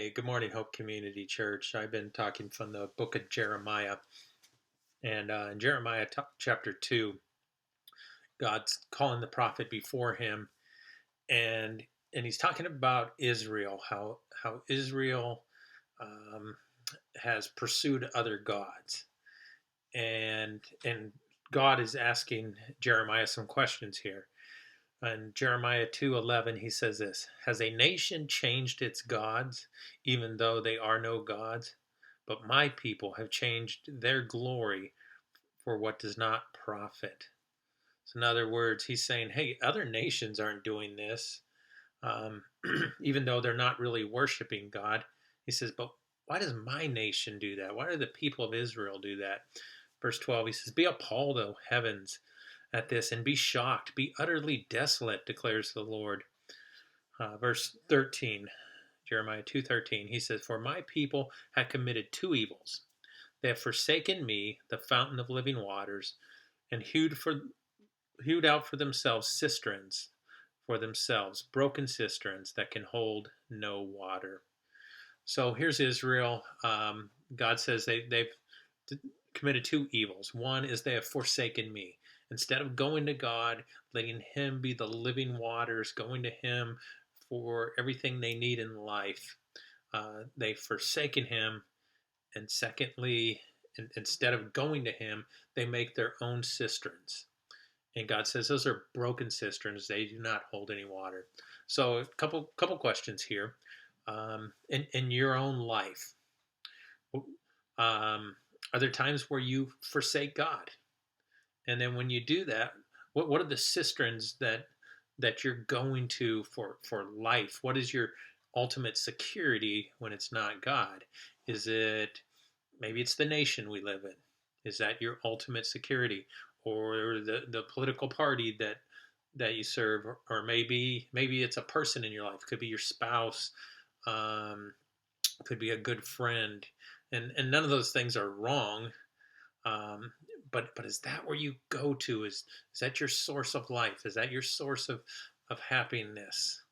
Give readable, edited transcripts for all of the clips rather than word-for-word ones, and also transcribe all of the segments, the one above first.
Hey, good morning, Hope Community Church. I've been talking from the book of Jeremiah. And in Jeremiah chapter 2, God's calling the prophet before him. And he's talking about Israel, how Israel um, has pursued other gods. And God is asking Jeremiah some questions here. In Jeremiah 2:11, he says this: Has a nation changed its gods, even though they are no gods? But my people have changed their glory for what does not profit. So in other words, he's saying, hey, other nations aren't doing this, um, even though they're not really worshiping God. He says, but why does my nation do that? Why do the people of Israel do that? Verse 12, he says, Be appalled, O heavens, at this, and be shocked, be utterly desolate, declares the Lord. Verse 13, Jeremiah 2:13, he says, For my people have committed two evils. They have forsaken me, the fountain of living waters, and hewed out for themselves cisterns for themselves, broken cisterns that can hold no water. So here's Israel. God says they've committed two evils. One is they have forsaken me. Instead of going to God, letting Him be the living waters, going to Him for everything they need in life, they've forsaken Him. And secondly, instead of going to Him, they make their own cisterns. And God says those are broken cisterns; they do not hold any water. So, a couple questions here. In your own life, are there times where you forsake God? And then when you do that, what are the cisterns that you're going to for life? What is your ultimate security when it's not God? Is it maybe it's the nation we live in? Is that your ultimate security, or the political party that you serve, or maybe it's a person in your life? Could be your spouse, um, could be a good friend, and none of those things are wrong. Um, but is that where you go to? Is that your source of life? Is that your source of happiness?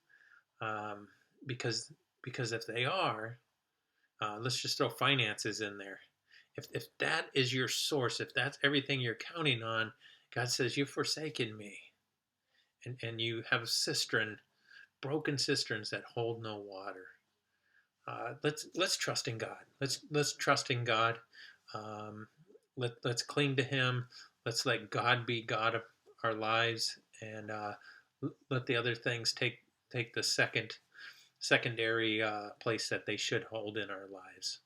Um, because because if they are, let's just throw finances in there. If that is your source, if that's everything you're counting on, God says you've forsaken me, and you have a cistern, broken cisterns that hold no water. Let's trust in God. Let's trust in God. Um, let's cling to Him. Let's let God be God of our lives, and let the other things take the secondary place that they should hold in our lives.